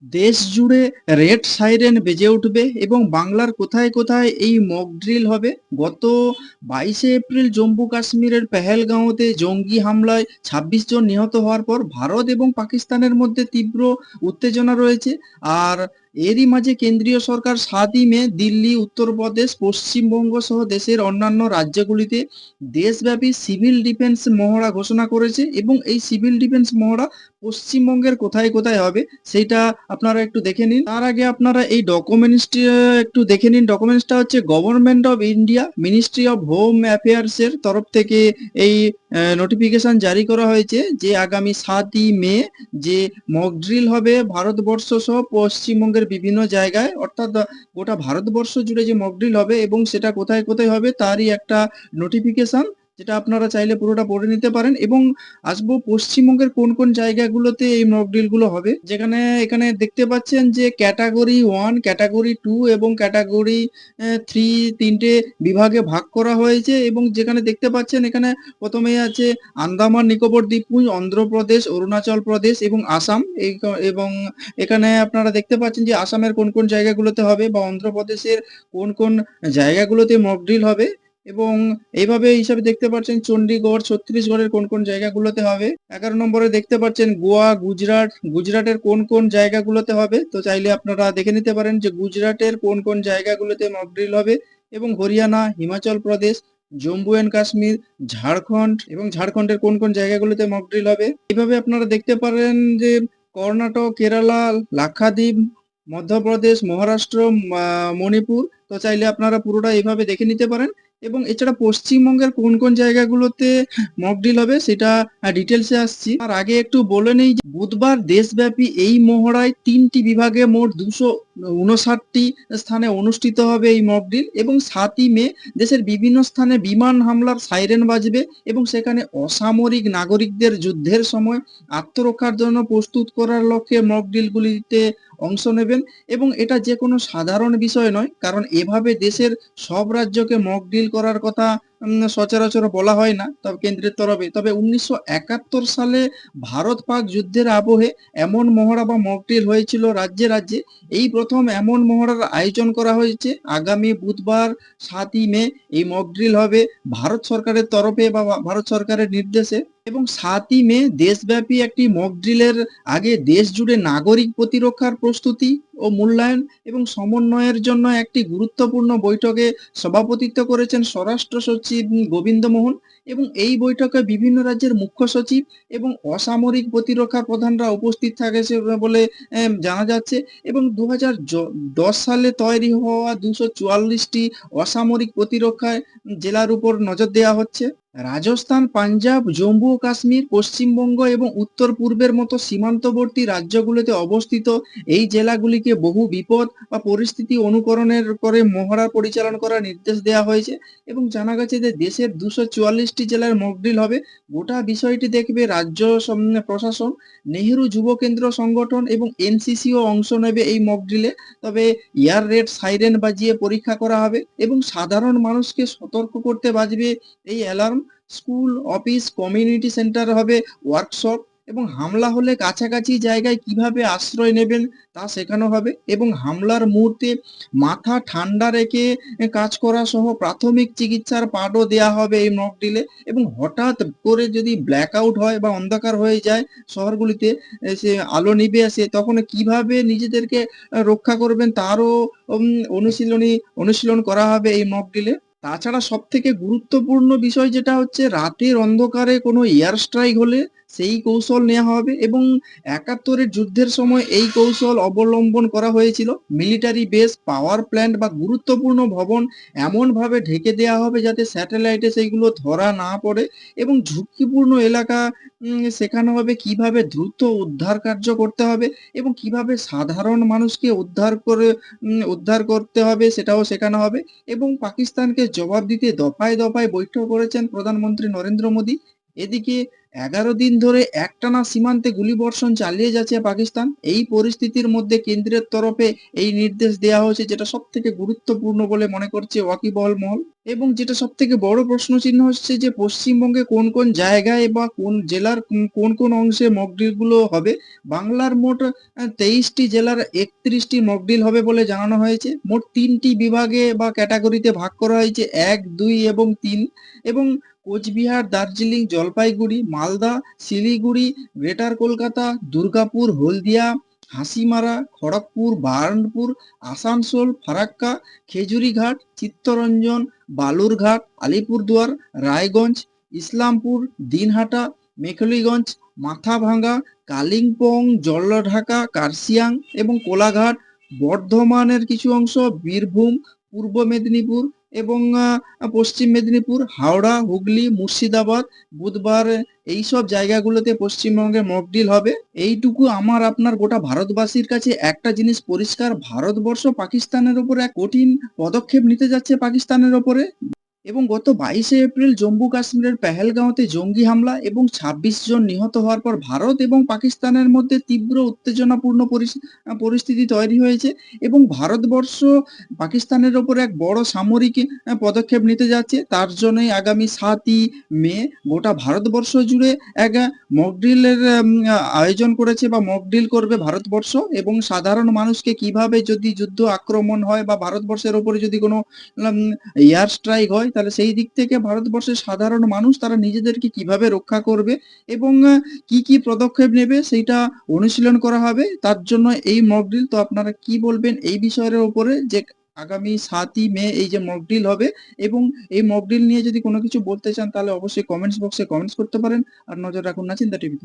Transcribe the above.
দেশ জুড়ে red siren বেজে উঠবে এবং বাংলার কোথায় কোথায় এই মক ড্রিল হবে। গত 22শে এপ্রিল জম্মু কাশ্মীরের পেহেলগাঁওতে জঙ্গি হামলায় ২৬ জন নিহত হওয়ার পর ভারত এবং পাকিস্তানের মধ্যে তীব্র উত্তেজনা রয়েছে। আর এরই মাঝে কেন্দ্রীয় সরকার ৭ই মে দিল্লি, উত্তরপ্রদেশ, পশ্চিমবঙ্গ সহ দেশের অন্যান্য রাজ্যগুলিতে দেশব্যাপী সিভিল ডিফেন্স মহড়া ঘোষণা করেছে এবং এই সিভিল ডিফেন্স মহড়া পশ্চিমবঙ্গের কোথায় কোথায় হবে সেইটা আপনারা একটু দেখে নিন। তার আগে আপনারা এই ডকুমেন্টসটি একটু দেখে নিন। ডকুমেন্টসটা হচ্ছে government of India, ministry of home affairs এর তরফ থেকে এই নোটিফিকেশন জারি করা হয়েছে যে আগামী ৭ই মে যে মক ড্রিল হবে ভারতবর্ষ সহ পশ্চিমবঙ্গের বিভিন্ন জায়গায়, অর্থাৎ গোটা ভারতবর্ষ জুড়ে যে মক ড্রিল হবে এবং সেটা কোথায় কোথায় হবে তারই একটা নোটিফিকেশন, যেটা আপনারা চাইলে পুরোটা পড়ে নিতে পারেন। এবং আসবো পশ্চিমবঙ্গের কোন কোন জায়গাগুলোতে এই মক ড্রিল গুলো হবে, যেখানে এখানে দেখতে পাচ্ছেন যে ক্যাটাগরি 1, ক্যাটাগরি 2 এবং ক্যাটাগরি 3 তিনটে বিভাগে ভাগ করা হয়েছে। এবং যেখানে দেখতে পাচ্ছেন এখানে প্রথমেই আছে আন্দামান নিকোবর দ্বীপপুঞ্জ, অন্ধ্রপ্রদেশ, অরুণাচল প্রদেশ এবং আসাম। এবং এখানে আপনারা দেখতে পাচ্ছেন যে আসামের কোন কোন জায়গাগুলোতে হবে বা অন্ধ্রপ্রদেশের কোন কোন জায়গাগুলোতে মক ড্রিল হবে। এবং এইভাবে হিসাবে দেখতে পাচ্ছেন চণ্ডীগড়, ছত্তিশগড়ের কোন কোন জায়গাগুলোতে হবে। 11 নম্বরে দেখতে পাচ্ছেন গোয়া, গুজরাট, গুজরাটের কোন কোন জায়গাগুলোতে হবে। তো চাইলে আপনারা দেখে নিতে পারেন যে গুজরাটের কোন কোন জায়গাগুলোতে মক ড্রিল হবে। এবং হরিয়ানা, হিমাচল প্রদেশ, জম্মু অ্যান্ড কাশ্মীর, ঝাড়খণ্ড এবং ঝাড়খণ্ডের কোন কোন জায়গাগুলোতে মক ড্রিল হবে। এভাবে আপনারা দেখতে পারেন যে কর্ণাটক, কেরালা, লাক্ষাদ্বীপ, মধ্যপ্রদেশ, মহারাষ্ট্র, মণিপুর। তো চাইলে আপনারা পুরোটা এইভাবে দেখে নিতে পারেন। এবং এছাড়া পশ্চিমবঙ্গের কোন কোন জায়গাগুলোতে মক ড্রিল হবে সেটা ডিটেলসে আসছি। তার আগে একটু বলে নেই যে বুধবার দেশব্যাপী এই মহড়ায় ৩টি বিভাগে মোট ২৫৯টি স্থানে অনুষ্ঠিত হবে এই মক ড্রিল। এবং ৭ই মে দেশের বিভিন্ন স্থানে বিমান হামলার সাইরেন বাজবে এবং সেখানে অসামরিক নাগরিকদের যুদ্ধের সময় আত্মরক্ষার জন্য প্রস্তুত করার লক্ষ্যে মক ড্রিলগুলিতে অংশ নেবেন। এবং এটা যে কোনো সাধারণ বিষয় নয়, কারণ এভাবে দেশের সব রাজ্যকে মক ড্রিল করার কথা সচরাচর বলা হয় না, তবে কেন্দ্রের তরফে। তবে ১৯৭১ সালে ভারত পাক যুদ্ধের আবহে এমন মহড়া বা মক ড্রিল হয়েছিল রাজ্যে রাজ্যে। এই প্রথম এমন মহড়ার আয়োজন করা হয়েছে। আগামী বুধবার ৭ই মে এই মক ড্রিল হবে ভারত সরকারের তরফে বা ভারত সরকারের নির্দেশে। এবং ৭ই মে দেশব্যাপী একটি মক ড্রিলের আগে দেশ জুড়ে নাগরিক প্রতিরক্ষার প্রস্তুতি ও মূল্যায়ন এবং সমন্বয়ের জন্য একটি গুরুত্বপূর্ণ বৈঠকে সভাপতিত্ব করেছেন স্বরাষ্ট্র সচিব গোবিন্দ মোহন। এবং এই বৈঠকে বিভিন্ন রাজ্যের মুখ্য সচিব এবং অসামরিক প্রতিরক্ষা প্রধানরা উপস্থিত থাকেছে বলে জানা যাচ্ছে। এবং ২০১০ সালে তৈরি হওয়া ২৪৪টি অসামরিক প্রতিরক্ষা জেলার উপর নজর দেওয়া হচ্ছে। রাজস্থান, পাঞ্জাব, জম্মু ও কাশ্মীর, পশ্চিমবঙ্গ এবং উত্তর পূর্বের মতো সীমান্তবর্তী রাজ্যগুলিতে অবস্থিত এই জেলাগুলিকে বহু বিপদ বা পরিস্থিতি অনুকরণের করে মহড়া পরিচালনা করার নির্দেশ দেওয়া হয়েছে। এবং জানা গেছে যে দেশের ২৪৪টি জেলার মক ড্রিল হবে। গোটা বিষয়টি দেখবে রাজ্য প্রশাসন, নেহেরু যুব কেন্দ্র সংগঠন এবং এনসিসিও অংশ নেবে এই মক ড্রিলে। তবে এয়ার রেড সাইরেন বাজিয়ে পরীক্ষা করা হবে এবং সাধারণ মানুষকে সতর্ক করতে বাজবে এই alarm. School, office, community centre হবে ওয়ার্কশপ। এবং হামলা হলে কাছাকাছি জায়গায় কিভাবে আশ্রয় নেবেন তা শেখানো হবে। এবং হামলার মুহূর্তে মাথা ঠান্ডা রেখে কাজ করা সহ প্রাথমিক চিকিৎসার পাঠও দেয়া হবে এই মক ড্রিলে। এবং হঠাৎ করে যদি ব্ল্যাক আউট হয় বা অন্ধকার হয়ে যায় শহরগুলিতে, সে আলো নিভে আসে, তখন কিভাবে নিজেদেরকে রক্ষা করবেন তারও উম অনুশীলন করা হবে এই মক ড্রিলে। তাছাড়া সবথেকে গুরুত্বপূর্ণ বিষয় যেটা হচ্ছে রাতের অন্ধকারে কোনো এয়ার স্ট্রাইক হলে সেই কৌশল নেওয়া হবে। এবং ৭১ যুদ্ধের সময় এই কৌশল অবলম্বন করা হয়েছিল। মিলিটারি বেস, পাওয়ার প্ল্যান্ট বা গুরুত্বপূর্ণ ভবন এমনভাবে ঢেকে দেওয়া হবে যাতে স্যাটেলাইটে সেইগুলো ধরা না পড়ে। এবং ঝুঁকিপূর্ণ এলাকা শেখানো হবে কিভাবে দ্রুত উদ্ধার কার্য করতে হবে এবং কিভাবে সাধারণ মানুষকে উদ্ধার করতে হবে সেটাও শেখানো হবে। এবং পাকিস্তানকে জবাব দিতে দফায় দফায় বৈঠক করেছেন প্রধানমন্ত্রী নরেন্দ্র মোদী। এদিকে ১১ দিন ধরে একটানা সীমান্তে গুলিবর্ষণ চালিয়ে যাচ্ছে পাকিস্তান। এই পরিস্থিতির মধ্যে কেন্দ্রের তরফে এই নির্দেশ দেয়া হয়েছে, যেটা সবথেকে গুরুত্বপূর্ণ বলে মনে করছে ওয়াকিবহাল মহল। এবং যেটা সবথেকে বড় প্রশ্নচিহ্ন হচ্ছে যে পশ্চিমবঙ্গে কোন, কোন জায়গায় বা কোন জেলার কোন, কোন অংশে মক ড্রিল গুলো হবে। বাংলার মোট ২৩ টি জেলার ৩১ টি মক ড্রিল হবে বলে জানানো হয়েছে। মোট ৩ টি বিভাগে বা ক্যাটেগরিতে ভাগ করা হয়েছে ১, ২ এবং ৩। এবং কোচবিহার, দার্জিলিং, জলপাইগুড়ি, মালদা, শিলিগুড়ি, গ্রেটার কলকাতা, দুর্গাপুর, হলদিয়া, হাসিমারা, খড়গপুর, বার্নপুর, আসানসোল, ফারাক্কা, খেজুরিঘাট, চিত্তরঞ্জন, বালুরঘাট, আলিপুরদুয়ার, রায়গঞ্জ, ইসলামপুর, দিনহাটা, মেখলিগঞ্জ, মাথাভাঙ্গা, কালিম্পং, জলঢাকা, কার্শিয়াং এবং কোলাঘাট, বর্ধমানের কিছু অংশ, বীরভূম, পূর্ব মেদিনীপুর এবং পশ্চিম মেদিনীপুর, হাওড়া, হুগলি, মুর্শিদাবাদ বুধবার এইসব জায়গাগুলোতে পশ্চিমবঙ্গে মক ড্রিল হবে। এইটুকু আমার আপনার গোটা ভারতবাসীর কাছে একটা জিনিস পরিষ্কার, ভারতবর্ষ পাকিস্তানের উপরে এক কঠিন পদক্ষেপ নিতে যাচ্ছে পাকিস্তানের ওপরে। এবং গত ২২শে এপ্রিল জম্মু কাশ্মীরের পেহেলগাঁওতে জঙ্গি হামলা এবং ২৬ জন নিহত হওয়ার পর ভারত এবং পাকিস্তানের মধ্যে তীব্র উত্তেজনাপূর্ণ পরিস্থিতি তৈরি হয়েছে। এবং ভারতবর্ষ পাকিস্তানের ওপর এক বড় সামরিক পদক্ষেপ নিতে যাচ্ছে। তার জন্যই আগামী ৭ই মে গোটা ভারতবর্ষ জুড়ে এক মক ড্রিলের আয়োজন করেছে বা মক ড্রিল করবে ভারতবর্ষ। এবং সাধারণ মানুষকে কিভাবে যদি যুদ্ধ আক্রমণ হয় বা ভারতবর্ষের উপরে যদি কোনো উম এয়ার স্ট্রাইক হয়, তাহলে সেই দিক থেকে ভারতবর্ষের সাধারণ মানুষ তারা নিজেদেরকে কিভাবে রক্ষা করবে এবং কি, কি পদক্ষেপ নেবে সেইটা অনুশীলন করা হবে। তার জন্য এই মক ড্রিল। তো আপনারা কি বলবেন এই বিষয়ের উপরে যে আগামী ৭ই মে এই যে মক ড্রিল হবে এবং এই মক ড্রিল নিয়ে যদি কোনো কিছু বলতে চান তাহলে অবশ্যই কমেন্টস বক্সে কমেন্টস করতে পারেন। আর নজর রাখুন নাচিন্দা টিভিতে।